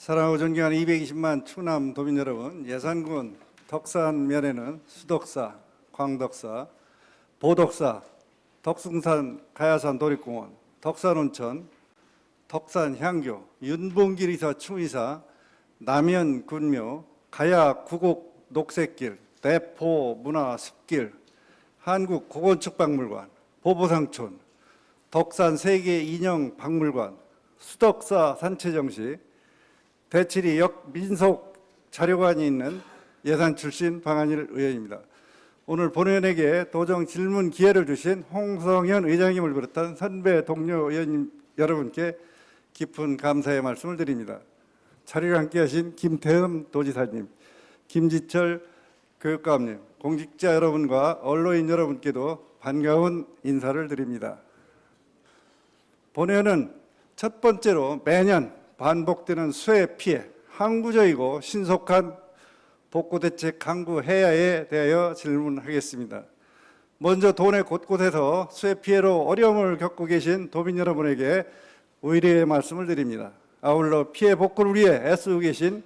사랑하고 존경하는 220만 충남 도민 여러분, 예산군 덕산면에는 수덕사, 광덕사, 보덕사, 덕숭산 가야산 도립공원, 덕산온천, 덕산향교, 윤봉길이사 충의사, 남현군묘, 가야 구곡 녹색길, 대포 문화습길, 한국고건축박물관, 보보상촌, 덕산 세계인형박물관, 수덕사 산채정시, 대치리 역민속 자료관이 있는 예산 출신 방한일 의원입니다. 오늘 본의원에게 도정 질문 기회를 주신 홍성현 의장님을 비롯한 선배 동료 의원님 여러분께 깊은 감사의 말씀을 드립니다. 자리를 함께하신 김태흠 도지사님, 김지철 교육감님, 공직자 여러분과 언론인 여러분께도 반가운 인사를 드립니다. 본회의는 첫 번째로 매년 반복되는 수해 피해, 항구적이고 신속한 복구대책 강구 해야에 대하여 질문하겠습니다. 먼저 도내 곳곳에서 수해 피해로 어려움을 겪고 계신 도민 여러분에게 의뢰의 말씀을 드립니다. 아울러 피해 복구를 위해 애쓰고 계신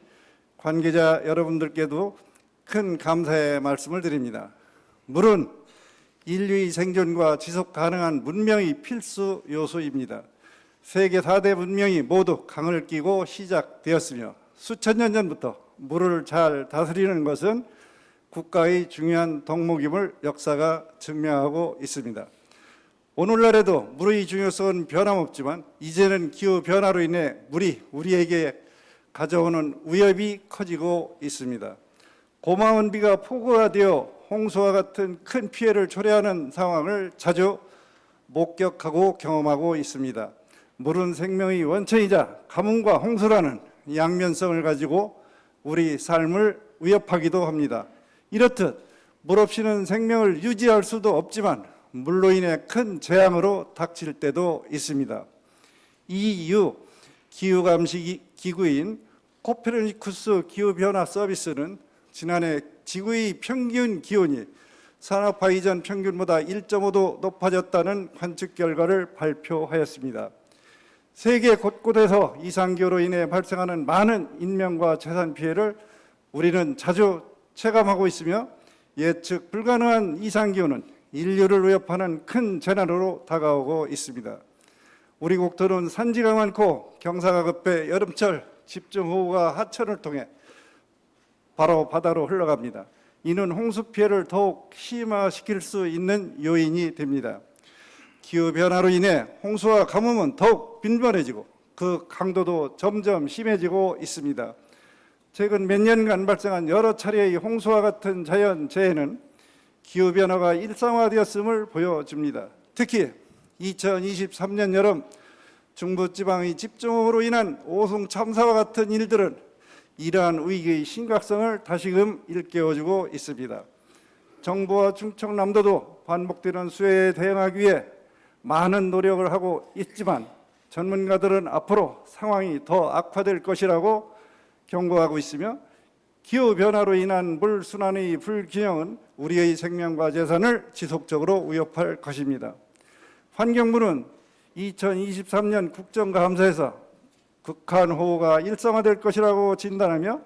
관계자 여러분들께도 큰 감사의 말씀을 드립니다. 물은 인류의 생존과 지속 가능한 문명의 필수 요소입니다. 세계 4대 문명이 모두 강을 끼고 시작되었으며 수천 년 전부터 물을 잘 다스리는 것은 국가의 중요한 덕목임을 역사가 증명하고 있습니다. 오늘날에도 물의 중요성은 변함없지만 이제는 기후변화로 인해 물이 우리에게 가져오는 위협이 커지고 있습니다. 고마운 비가 폭우가 되어 홍수와 같은 큰 피해를 초래하는 상황을 자주 목격하고 경험하고 있습니다. 물은 생명의 원천이자 가뭄과 홍수라는 양면성을 가지고 우리 삶을 위협하기도 합니다. 이렇듯 물 없이는 생명을 유지할 수도 없지만 물로 인해 큰 재앙으로 닥칠 때도 있습니다. EU 기후감시 기구인 코페르니쿠스 기후변화 서비스는 지난해 지구의 평균 기온이 산업화 이전 평균보다 1.5도 높아졌다는 관측 결과를 발표하였습니다. 세계 곳곳에서 이상기후로 인해 발생하는 많은 인명과 재산 피해를 우리는 자주 체감하고 있으며 예측 불가능한 이상기후는 인류를 위협하는 큰 재난으로 다가오고 있습니다. 우리 국토는 산지가 많고 경사가 급해 여름철 집중호우가 하천을 통해 바로 바다로 흘러갑니다. 이는 홍수 피해를 더욱 심화시킬 수 있는 요인이 됩니다. 기후변화로 인해 홍수와 가뭄은 더욱 빈번해지고 그 강도도 점점 심해지고 있습니다. 최근 몇 년간 발생한 여러 차례의 홍수와 같은 자연재해는 기후변화가 일상화되었음을 보여줍니다. 특히 2023년 여름 중부지방의 집중호우로 인한 오송 참사와 같은 일들은 이러한 위기의 심각성을 다시금 일깨워주고 있습니다. 정부와 충청남도도 반복되는 수해에 대응하기 위해 많은 노력을 하고 있지만 전문가들은 앞으로 상황이 더 악화될 것이라고 경고하고 있으며 기후변화로 인한 물순환의 불균형은 우리의 생명과 재산을 지속적으로 위협할 것입니다. 환경부는 2023년 국정감사에서 극한호우가 일상화될 것이라고 진단하며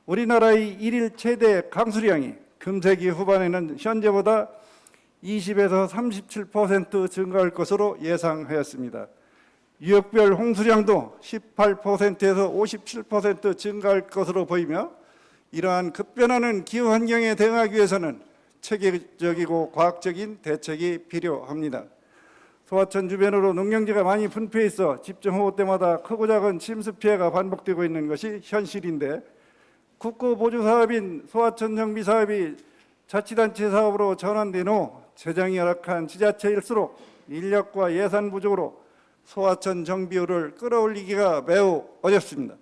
우리나라의 일일 최대 강수량이 금세기 후반에는 현재보다 20에서 37% 증가할 것으로 예상하였습니다. 유역별 홍수량도 18%에서 57% 증가할 것으로 보이며 이러한 급변하는 기후 환경에 대응하기 위해서는 체계적이고 과학적인 대책이 필요합니다. 소하천 주변으로 농경지가 많이 분포해 있어 집중호우 때마다 크고 작은 침수 피해가 반복되고 있는 것이 현실인데 국고보조사업인 소하천 정비 사업이 자치단체 사업으로 전환된 후 재정이 열악한 지자체일수록 인력과 예산 부족으로 소하천 정비율을 끌어올리기가 매우 어렵습니다.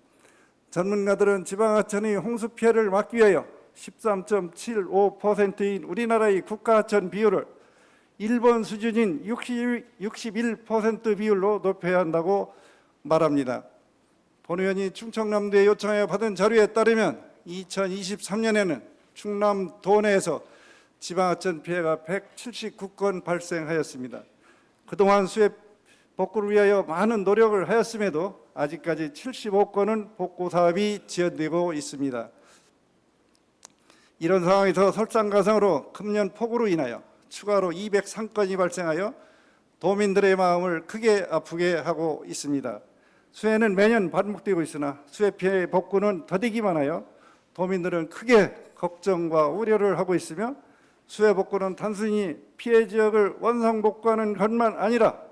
전문가들은 지방하천의 홍수 피해를 막기 위하여 13.75%인 우리나라의 국가하천 비율을 일본 수준인 61% 비율로 높여야 한다고 말합니다. 본 의원이 충청남도에 요청하여 받은 자료에 따르면 2023년에는 충남도 내에서 지방하천 피해가 179건 발생하였습니다. 그동안 수해 복구를 위하여 많은 노력을 하였음에도 아직까지 75건은 복구 사업이 지연되고 있습니다. 이런 상황에서 설상가상으로 금년 폭우로 인하여 추가로 203건이 발생하여 도민들의 마음을 크게 아프게 하고 있습니다. 수해는 매년 반복되고 있으나 수해 피해 복구는 더디기만 하여 도민들은 크게 걱정과 우려를 하고 있으며, 수해 복구는 단순히 피해 지역을 원상 복구하는 것만 아니라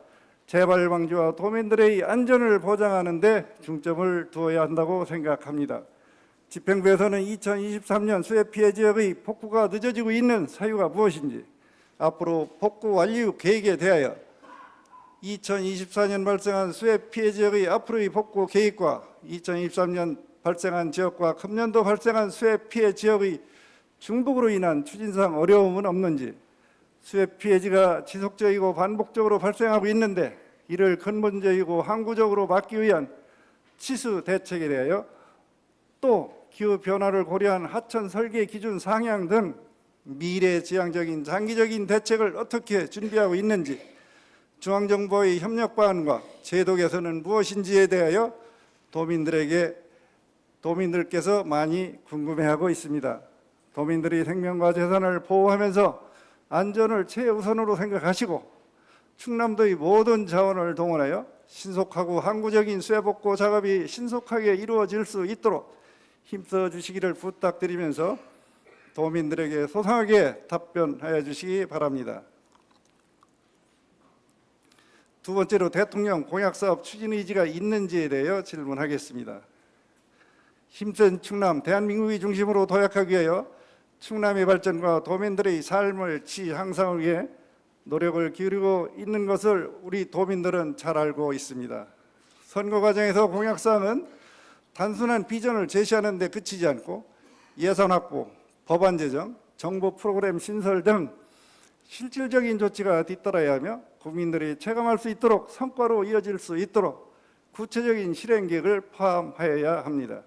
재발 방지와 도민들의 안전을 보장하는 데 중점을 두어야 한다고 생각합니다. 집행부에서는 2023년 수해 피해 지역의 복구가 늦어지고 있는 사유가 무엇인지, 앞으로 복구 완료 계획에 대하여 2024년 발생한 수해 피해 지역의 앞으로의 복구 계획과 2023년 발생한 지역과 금년도 발생한 수해 피해 지역의 중복으로 인한 추진상 어려움은 없는지, 수해 피해지가 지속적이고 반복적으로 발생하고 있는데 이를 근본적이고 항구적으로 막기 위한 치수 대책에 대하여, 또 기후 변화를 고려한 하천 설계 기준 상향 등 미래지향적인 장기적인 대책을 어떻게 준비하고 있는지, 중앙정부의 협력 방안과 제도 개선은 무엇인지에 대하여 도민들께서 많이 궁금해하고 있습니다. 도민들이 생명과 재산을 보호하면서 안전을 최우선으로 생각하시고 충남도의 모든 자원을 동원하여 신속하고 항구적인 수해 복구 작업이 신속하게 이루어질 수 있도록 힘써 주시기를 부탁드리면서 도민들에게 소상하게 답변하여 주시기 바랍니다. 두 번째로, 대통령 공약사업 추진 의지가 있는지에 대하여 질문하겠습니다. 힘센 충남, 대한민국의 중심으로 도약하기 위하여 충남의 발전과 도민들의 삶을 향상을 위해 노력을 기울이고 있는 것을 우리 도민들은 잘 알고 있습니다. 선거 과정에서 공약사항은 단순한 비전을 제시하는 데 그치지 않고 예산 확보, 법안 제정, 정부 프로그램 신설 등 실질적인 조치가 뒤따라야 하며 국민들이 체감할 수 있도록 성과로 이어질 수 있도록 구체적인 실행 계획을 포함하여야 합니다.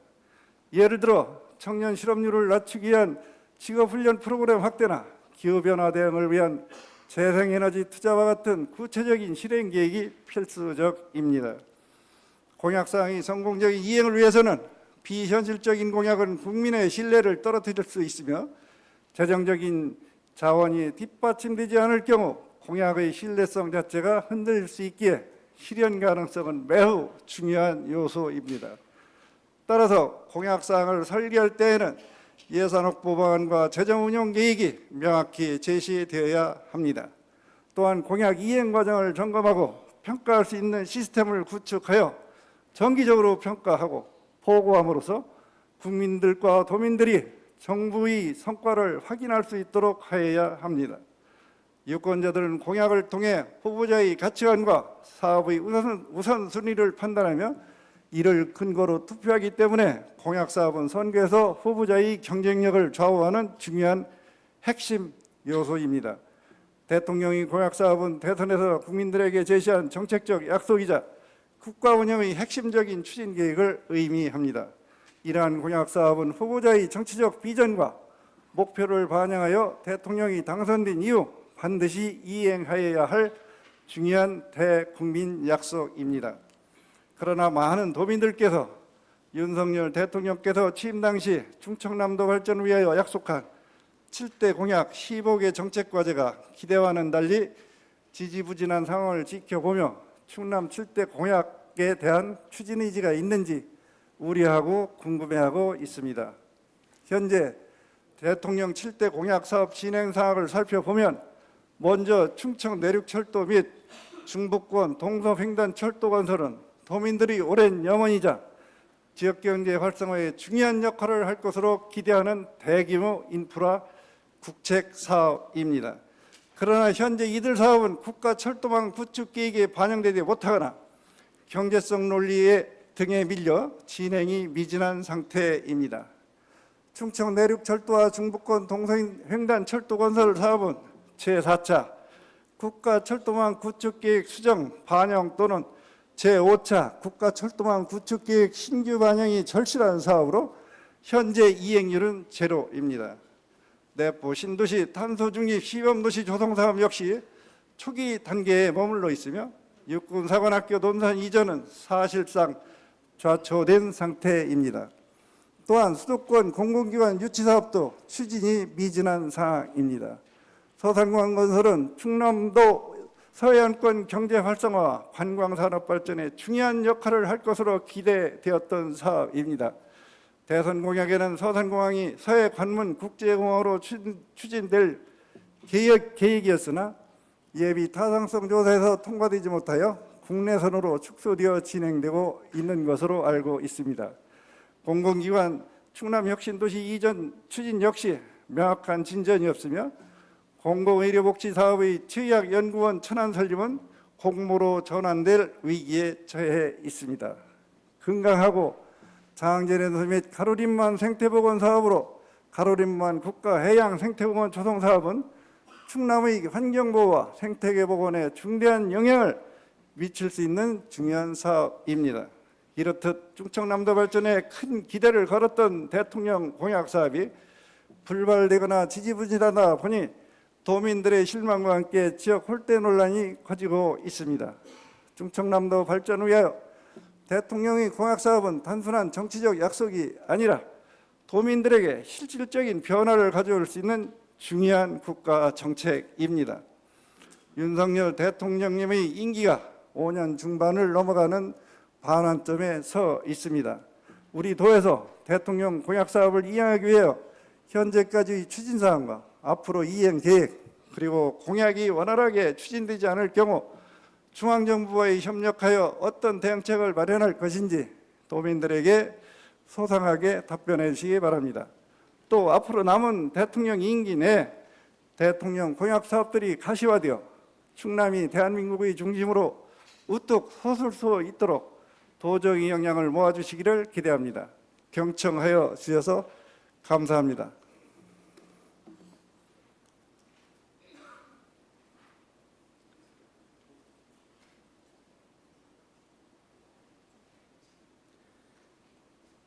예를 들어 청년 실업률을 낮추기 위한 직업훈련 프로그램 확대나 기후변화 대응을 위한 재생에너지 투자와 같은 구체적인 실행 계획이 필수적입니다. 공약사항이 성공적인 이행을 위해서는 비현실적인 공약은 국민의 신뢰를 떨어뜨릴 수 있으며, 재정적인 자원이 뒷받침되지 않을 경우 공약의 신뢰성 자체가 흔들릴 수 있기에 실현 가능성은 매우 중요한 요소입니다. 따라서 공약사항을 설계할 때에는 예산 확보 방안과 재정 운용 계획이 명확히 제시되어야 합니다. 또한 공약 이행 과정을 점검하고 평가할 수 있는 시스템을 구축하여 정기적으로 평가하고 보고함으로써 국민들과 도민들이 정부의 성과를 확인할 수 있도록 하여야 합니다. 유권자들은 공약을 통해 후보자의 가치관과 사업의 우선순위를 판단하며 이를 근거로 투표하기 때문에 공약사업은 선거에서 후보자의 경쟁력을 좌우하는 중요한 핵심 요소입니다. 대통령의 공약사업은 대선에서 국민들에게 제시한 정책적 약속이자 국가 운영의 핵심적인 추진 계획을 의미합니다. 이러한 공약사업은 후보자의 정치적 비전과 목표를 반영하여 대통령이 당선된 이후 반드시 이행하여야 할 중요한 대국민 약속입니다. 그러나 많은 도민들께서 윤석열 대통령께서 취임 당시 충청남도 발전을 위하여 약속한 7대 공약 15개 정책 과제가 기대와는 달리 지지부진한 상황을 지켜보며 충남 7대 공약에 대한 추진 의지가 있는지 우려하고 궁금해하고 있습니다. 현재 대통령 7대 공약 사업 진행 사항을 살펴보면, 먼저 충청 내륙철도 및 중부권 동서횡단 철도 건설은 도민들이 오랜 염원이자 지역경제 활성화에 중요한 역할을 할 것으로 기대하는 대규모 인프라 국책 사업입니다. 그러나 현재 이들 사업은 국가 철도망 구축 계획에 반영되지 못하거나 경제성 논리 등에 밀려 진행이 미진한 상태입니다. 충청 내륙철도와 중부권 동서횡단 철도 건설 사업은 제4차 국가철도망 구축계획 수정 반영 또는 제5차 국가철도망 구축계획 신규 반영이 절실한 사업으로 현재 이행률은 제로입니다. 내포 신도시 탄소중립 시범도시 조성사업 역시 초기 단계에 머물러 있으며 육군사관학교 논산 이전은 사실상 좌초된 상태입니다. 또한 수도권 공공기관 유치사업도 추진이 미진한 상황입니다. 서산공항 건설은 충남도 서해안권 경제 활성화와 관광산업 발전에 중요한 역할을 할 것으로 기대되었던 사업입니다. 대선 공약에는 서산공항이 서해 관문 국제공항으로 추진될 계획이었으나 예비 타당성 조사에서 통과되지 못하여 국내선으로 축소되어 진행되고 있는 것으로 알고 있습니다. 공공기관 충남혁신도시 이전 추진 역시 명확한 진전이 없으며 공공의료복지사업의 치의학연구원 천안 설립은 공모로 전환될 위기에 처해 있습니다. 건강하고 장제랜드 및 가로림만 생태보건 사업으로 가로림만 국가해양 생태공원 조성 사업은 충남의 환경보호와 생태계 복원에 중대한 영향을 미칠 수 있는 중요한 사업입니다. 이렇듯 충청남도 발전에 큰 기대를 걸었던 대통령 공약 사업이 불발되거나 지지부진하다 보니 도민들의 실망과 함께 지역 홀대 논란이 커지고 있습니다. 충청남도 발전을 위하여 대통령의 공약 사업은 단순한 정치적 약속이 아니라 도민들에게 실질적인 변화를 가져올 수 있는 중요한 국가 정책입니다. 윤석열 대통령님의 임기가 5년 중반을 넘어가는 반환점에 서 있습니다. 우리 도에서 대통령 공약 사업을 이행하기 위해 현재까지의 추진 사항과 앞으로 이행 계획 그리고 공약이 원활하게 추진되지 않을 경우 중앙정부와의 협력하여 어떤 대응책을 마련할 것인지 도민들에게 소상하게 답변해 주시기 바랍니다. 또 앞으로 남은 대통령 임기 내 대통령 공약 사업들이 가시화되어 충남이 대한민국의 중심으로 우뚝 솟을 수 있도록 도정의 역량을 모아주시기를 기대합니다. 경청하여 주셔서 감사합니다.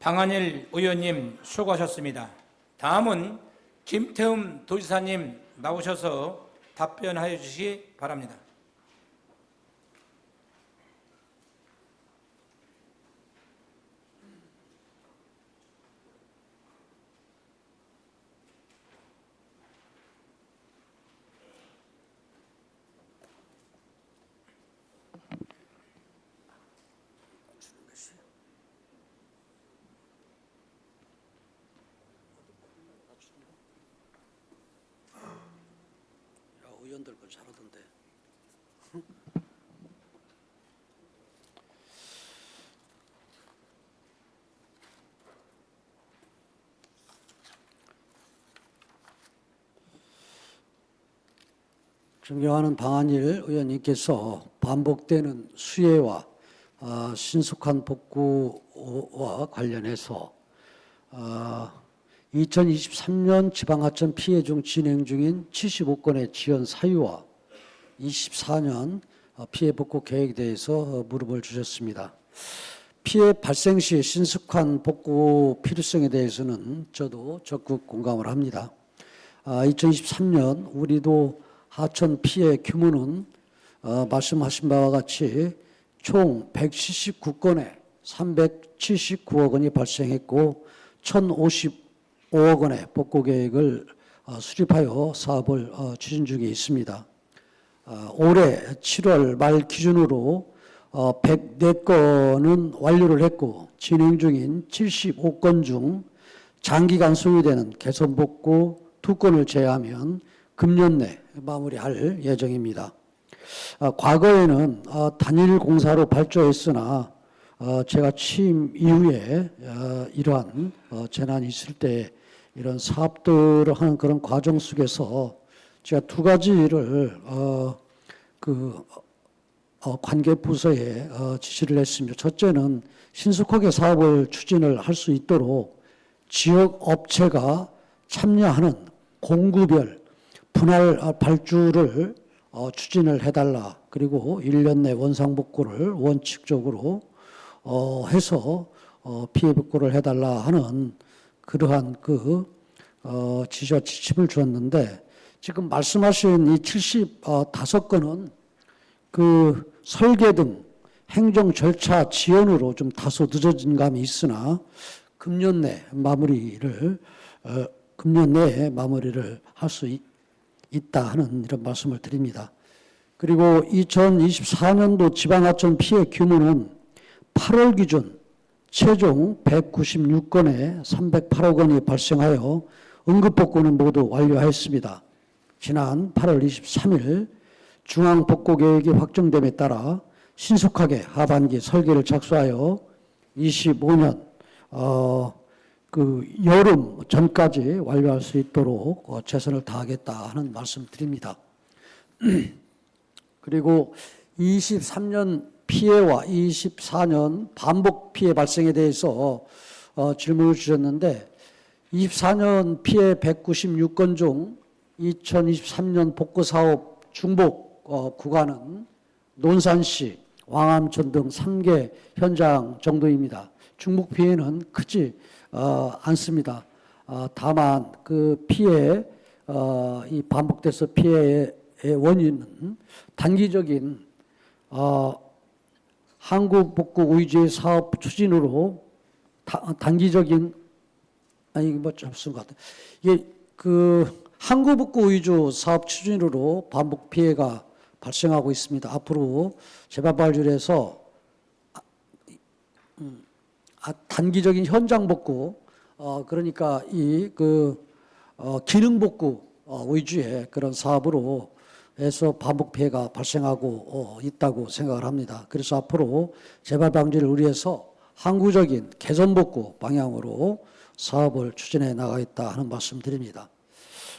방한일 의원님 수고하셨습니다. 다음은 김태흠 도지사님 나오셔서 답변하여 주시기 바랍니다. 의원들 그 잘하던데. 존경하는 방한일 의원님께서 반복되는 수혜와 신속한 복구와 관련해서 2023년 지방하천 피해 중 진행 중인 75건의 지연 사유와 24년 피해 복구 계획에 대해서 물음을 주셨습니다. 피해 발생 시 신속한 복구 필요성에 대해서는 저도 적극 공감을 합니다. 2023년 우리도 하천 피해 규모는 말씀하신 바와 같이 총 179건에 379억 원이 발생했고 1,055억 원의 복구 계획을 수립하여 사업을 추진 중에 있습니다. 올해 7월 말 기준으로 104건은 완료를 했고 진행 중인 75건 중 장기간 소요되는 개선 복구 2건을 제외하면 금년 내 마무리할 예정입니다. 과거에는 단일 공사로 발주했으나 제가 취임 이후에 이러한 재난이 있을 때 이런 사업들을 하는 그런 과정 속에서 제가 두 가지를 관계 부서에 지시를 했습니다. 첫째는 신속하게 사업을 추진을 할 수 있도록 지역 업체가 참여하는 공구별 분할 발주를 추진을 해달라. 그리고 1년 내 원상복구를 원칙적으로 해서 피해 복구를 해달라 하는 그러한 지시와 지침을 주었는데 지금 말씀하신 이 75건은 그 설계 등 행정 절차 지연으로 좀 다소 늦어진 감이 있으나 금년 내에 마무리를 할 수 있다 하는 이런 말씀을 드립니다. 그리고 2024년도 지방하천 피해 규모는 8월 기준 최종 196건에 308억 원이 발생하여 응급복구는 모두 완료하였습니다. 지난 8월 23일 중앙복구계획이 확정됨에 따라 신속하게 하반기 설계를 착수하여 25년 그 여름 전까지 완료할 수 있도록 최선을 다하겠다 하는 말씀 드립니다. 그리고 23년 피해와 24년 반복 피해 발생에 대해서 질문을 주셨는데 24년 피해 196건 중 2023년 복구사업 중복 구간은 논산시, 왕암천 등 3개 현장 정도입니다. 중복 피해는 크지 않습니다. 다만 그 피해, 이 반복돼서 피해의 원인은 단기적인 항구복구 위주의 사업 추진으로 단기적인 좀 쓴 것 같아요. 이게 그 항구복구 위주 사업 추진으로 반복 피해가 발생하고 있습니다. 앞으로 재발발률에서 단기적인 현장 복구, 그러니까 기능 복구 위주의 그런 사업으로 해서 반복 피해가 발생하고 있다고 생각을 합니다. 그래서 앞으로 재발 방지를 위해서 항구적인 개선 복구 방향으로 사업을 추진해 나가겠다 하는 말씀드립니다.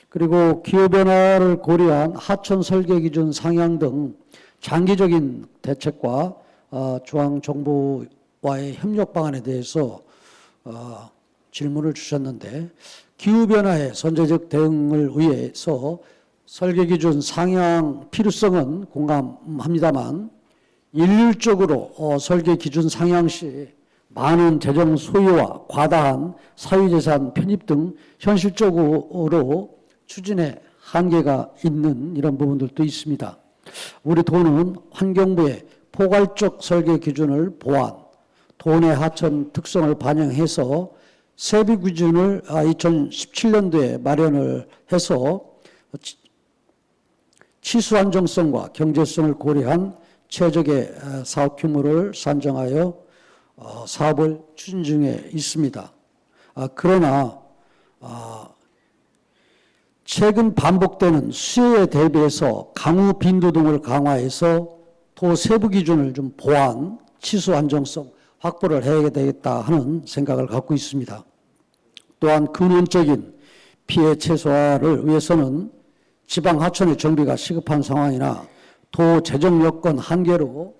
그리고 기후변화를 고려한 하천 설계 기준 상향 등 장기적인 대책과 중앙정부와의 협력 방안에 대해서 질문을 주셨는데 기후변화의 선제적 대응을 위해서 설계 기준 상향 필요성은 공감합니다만 일률적으로 설계 기준 상향 시 많은 재정 소요와 과다한 사유재산 편입 등 현실적으로 추진에 한계가 있는 이런 부분들도 있습니다. 우리 도는 환경부의 포괄적 설계 기준을 보완, 도내 하천 특성을 반영해서 세비 기준을 2017년도에 마련을 해서 치수 안정성과 경제성을 고려한 최적의 사업 규모를 산정하여 사업을 추진 중에 있습니다. 그러나 최근 반복되는 수해에 대비해서 강우 빈도 등을 강화해서 도 세부 기준을 좀 보완, 치수 안정성 확보를 해야 되겠다 하는 생각을 갖고 있습니다. 또한 근원적인 피해 최소화를 위해서는 지방 하천의 정비가 시급한 상황이나 도 재정 여건 한계로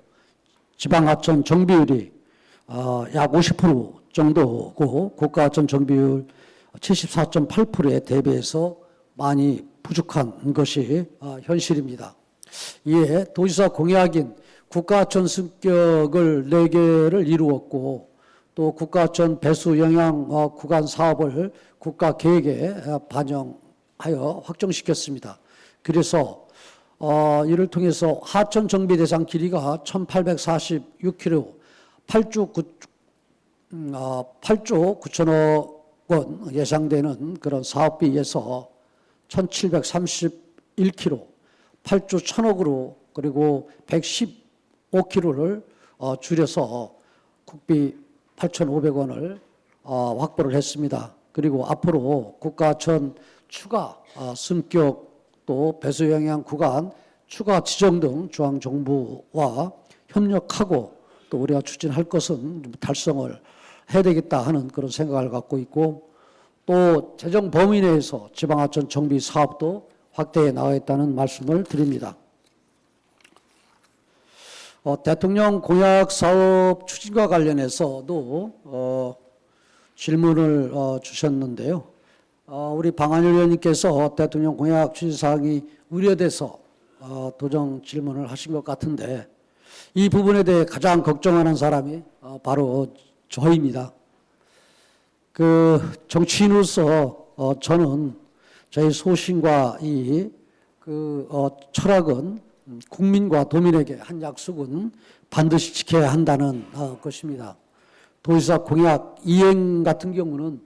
지방 하천 정비율이 약 50% 정도고 국가 하천 정비율 74.8%에 대비해서 많이 부족한 것이 현실입니다. 이에 도지사 공약인 국가하천 승격을 4개를 이루었고 또 국가하천 배수 영향 구간 사업을 국가 계획에 반영하여 확정시켰습니다. 그래서 이를 통해서 하천 정비 대상 길이가 1,846km, 8조 9천억 원 예상되는 그런 사업비에서 1,731km, 8조 1,000억으로 그리고 115km를 줄여서 국비 8,500원을 확보를 했습니다. 그리고 앞으로 국가하천 추가 승격 또 배수 영향 구간 추가 지정 등 중앙정부와 협력하고 또 우리가 추진할 것은 달성을 해야 되겠다 하는 그런 생각을 갖고 있고 또 재정 범위 내에서 지방하천 정비 사업도 확대해 나가겠다는 말씀을 드립니다. 대통령 공약 사업 추진과 관련해서도 질문을 주셨는데요. 우리 방한일 의원님께서 대통령 공약 추진 사항이 우려돼서 도정 질문을 하신 것 같은데 이 부분에 대해 가장 걱정하는 사람이 바로 저입니다. 그 정치인으로서 저는 저희 소신과 이 철학은 국민과 도민에게 한 약속은 반드시 지켜야 한다는 것입니다. 도지사 공약 이행 같은 경우는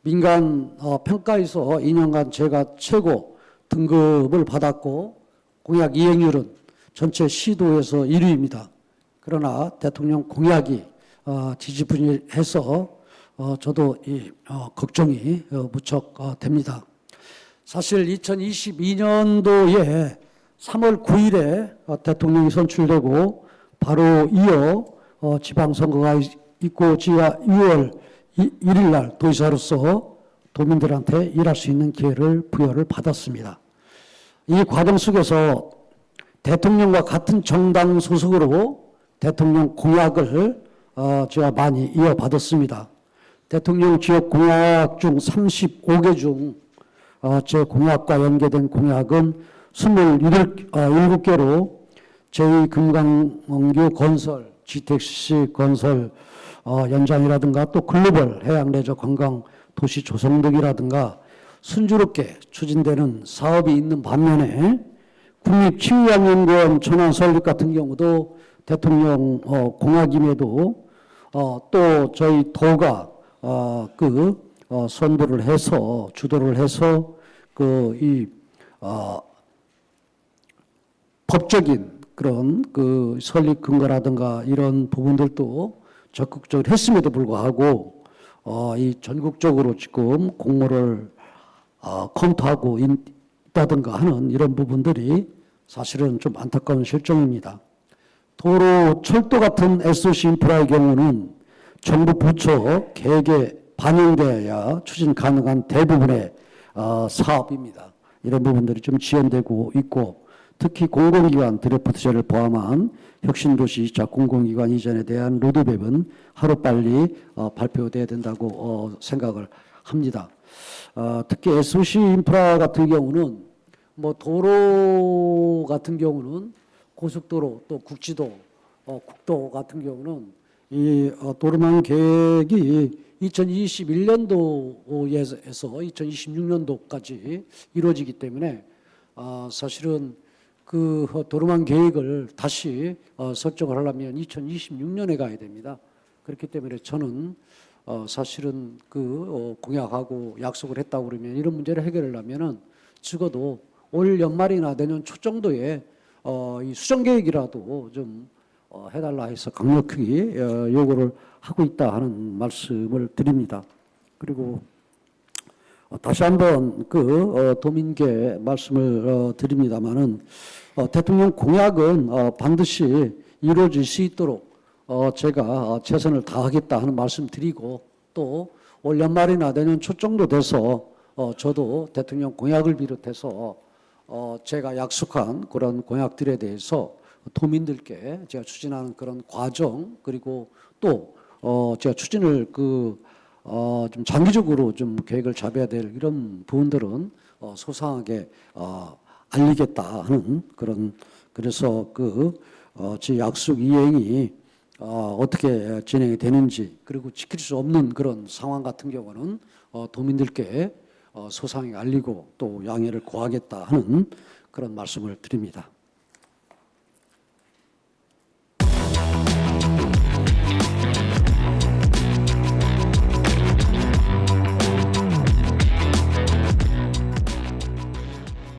민간 평가에서 2년간 제가 최고 등급을 받았고 공약 이행률은 전체 시도에서 1위입니다. 그러나 대통령 공약이 지지분이해서 저도 걱정이 무척 됩니다. 사실 2022년도에 3월 9일에 대통령이 선출되고 바로 이어 지방선거가 있고 지하 6월 1일 날 도지사로서 도민들한테 일할 수 있는 기회를 부여를 받았습니다. 이 과정 속에서 대통령과 같은 정당 소속으로 대통령 공약을 제가 많이 이어받았습니다. 대통령 지역 공약 중 35개 중 제 공약과 연계된 공약은 27개로 제2금강원교 건설, GTX 건설 연장이라든가 또 글로벌 해양 레저 관광 도시 조성 등이라든가 순조롭게 추진되는 사업이 있는 반면에 국립치유양연구원 천안 설립 같은 경우도 대통령 공약임에도 또 저희 도가 선도를 해서 주도를 해서 법적인 그런 설립 근거라든가 이런 부분들도 적극적으로 했음에도 불구하고 이 전국적으로 지금 공모를 검토하고 있다든가 하는 이런 부분들이 사실은 좀 안타까운 실정입니다. 도로, 철도 같은 SOC 인프라의 경우는 정부 부처 계획에 반영되어야 추진 가능한 대부분의 사업입니다. 이런 부분들이 좀 지연되고 있고 특히 공공기관 드래프트제를 포함한 혁신도시 공공기관 이전에 대한 로드맵은 하루빨리 발표돼야 된다고 생각을 합니다. 특히 SOC 인프라 같은 경우는 도로 같은 경우는 고속도로 또 국지도, 국도 같은 경우는 이 도로망 계획이 2021년도에서 2026년도까지 이루어지기 때문에 사실은 그 도로망 계획을 다시 설정을 하려면 2026년에 가야 됩니다. 그렇기 때문에 저는 사실은 공약하고 약속을 했다고 그러면 이런 문제를 해결하려면은 적어도 올 연말이나 내년 초 정도에 이 수정 계획이라도 좀 해달라 해서 강력히 요구를 하고 있다 하는 말씀을 드립니다. 그리고 다시 한번 도민께 말씀을 드립니다마는 대통령 공약은 반드시 이루어질 수 있도록 제가 최선을 다하겠다 하는 말씀 드리고 또 올 연말이나 내년 초 정도 돼서 저도 대통령 공약을 비롯해서 제가 약속한 그런 공약들에 대해서 도민들께 제가 추진하는 그런 과정 그리고 또 제가 추진을 좀 장기적으로 좀 계획을 잡아야 될 이런 부분들은 소상하게 알리겠다 하는 그래서 제 약속 이행이 어떻게 진행이 되는지 그리고 지킬 수 없는 그런 상황 같은 경우는 도민들께 소상히 알리고 또 양해를 구하겠다 하는 그런 말씀을 드립니다.